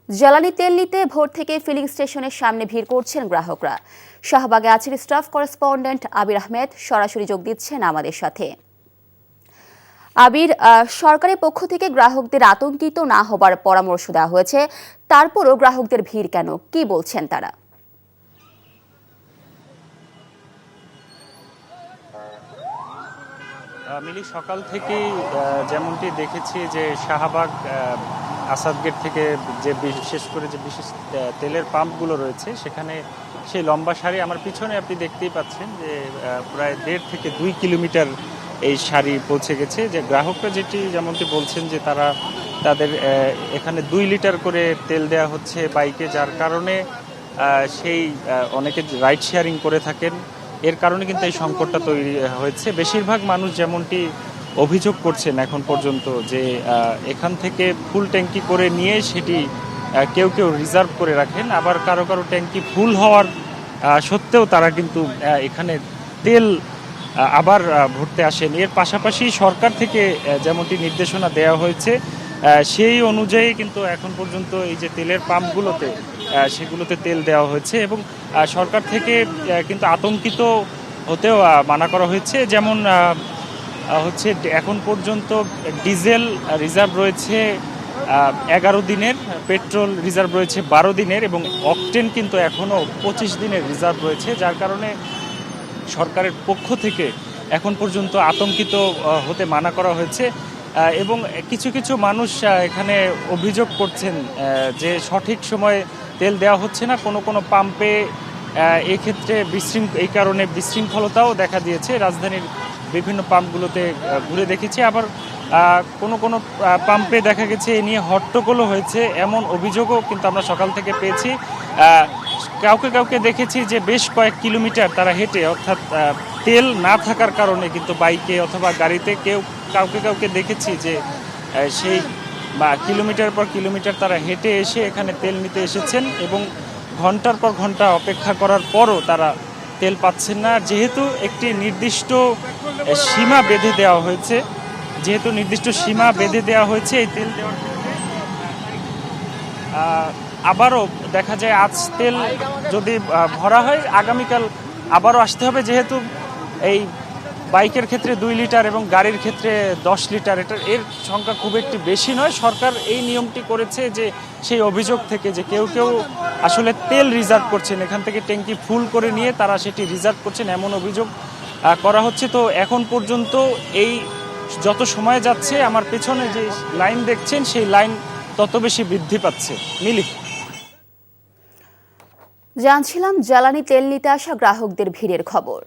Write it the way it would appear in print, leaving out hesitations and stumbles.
জ্বালানি তেল নিতে ভোর থেকে ফিলিং স্টেশনের সামনে ভিড় করছেন গ্রাহকরা। শাহবাগে আছেন স্টাফ করেসপন্ডেন্ট আবির আহমেদ, সরাসরি যোগ দিচ্ছেন আমাদের সাথে। আবির, সরকারের পক্ষ থেকে গ্রাহকদের আতঙ্কিত না হবার পরামর্শ দেওয়া হয়েছে, তারপরও গ্রাহকদের ভিড় কেন, কি বলছেন তারা? মিলি, সকাল থেকেই যেমনটি দেখেছি যে শাহবাগ আসাদ গেট থেকে যে বিশেষ করে যে বিশেষ তেলের পাম্পগুলো রয়েছে সেখানে সেই লম্বা সারি আমার পিছনে আপনি দেখতেই পাচ্ছেন যে প্রায় 1.5 থেকে 2 কিলোমিটার এই সারি পৌঁছে গেছে। যে গ্রাহকরা যেমনটি বলছেন যে তাদের এখানে 2 লিটার করে তেল দেওয়া হচ্ছে বাইকে, যার কারণে সেই অনেকে রাইড শেয়ারিং করে থাকেন, এর কারণে কিন্তু এই সংকটটা তৈরি হয়েছে। বেশিরভাগ মানুষ যেমনটি অভিযোগ করছেন এখন পর্যন্ত যে এখান থেকে ফুল ট্যাঙ্কি করে নিয়ে সেটি কেউ রিজার্ভ করে রাখেন, আবার কারো ট্যাঙ্কি ফুল হওয়ার সত্ত্বেও তারা কিন্তু এখানে তেল আবার ভরতে আসেন। এর পাশাপাশি সরকার থেকে যেমনটি নির্দেশনা দেওয়া হয়েছে সেই অনুযায়ী কিন্তু এখন পর্যন্ত এই যে তেলের পাম্পগুলোতে সেগুলোতে তেল দেওয়া হয়েছে এবং সরকার থেকে কিন্তু আতঙ্কিত হতেও মানা করা হয়েছে। যেমন হচ্ছে এখন পর্যন্ত ডিজেল রিজার্ভ রয়েছে 11 দিনের, পেট্রোল রিজার্ভ রয়েছে 12 দিনের এবং অকটেন কিন্তু এখনও 25 দিনের রিজার্ভ রয়েছে, যার কারণে সরকারের পক্ষ থেকে এখন পর্যন্ত আতঙ্কিত হতে মানা করা হয়েছে। এবং কিছু মানুষ এখানে অভিযোগ করছেন যে সঠিক সময়ে তেল দেওয়া হচ্ছে না, কোনো পাম্পে এক্ষেত্রে এই কারণে বিশৃঙ্খলতাও দেখা দিয়েছে। রাজধানীর বিভিন্ন পাম্পগুলোতে ঘুরে দেখেছি, আবার কোনো পাম্পে দেখা গেছে এ নিয়ে হট্টগোলও হয়েছে, এমন অভিযোগও কিন্তু আমরা সকাল থেকে পেয়েছি। কাউকে দেখেছি যে বেশ কয়েক কিলোমিটার তারা হেঁটে, অর্থাৎ তেল না থাকার কারণে কিন্তু বাইকে অথবা গাড়িতে কাউকে দেখেছি যে সেই কিলোমিটার পর কিলোমিটার তারা হেঁটে এসে এখানে তেল নিতে এসেছেন এবং ঘন্টার পর ঘন্টা অপেক্ষা করার পরও তারা তেল পাচ্ছেন না। যেহেতু একটি নির্দিষ্ট সীমা বেঁধে দেওয়া হয়েছে এই তেল দেওয়ার ক্ষেত্রে আবারও দেখা যায় আজ তেল যদি ভরা হয় আগামীকাল আবারও আসতে হবে, যেহেতু এই বাইকের ক্ষেত্রে 2 লিটার এবং গাড়ির ক্ষেত্রে 10 লিটার, এর সংখ্যা খুব একটি বেশি নয়। সরকার এই নিয়মটি করেছে যে সেই অভিযোগ থেকে যে কেউ আসলে তেল রিজার্ভ করছেন, এখান থেকে ট্যাঙ্কি ফুল করে নিয়ে তারা সেটি রিজার্ভ করছেন, এমন অভিযোগ করা হচ্ছে। তো এখন পর্যন্ত এই যত সময় যাচ্ছে আমার পেছনে যে লাইন দেখছেন সেই লাইন তত বেশি বৃদ্ধি পাচ্ছে। মিলি, জানছিলাম জ্বালানি তেল নিতে আসা গ্রাহকদের ভিড়ের খবর।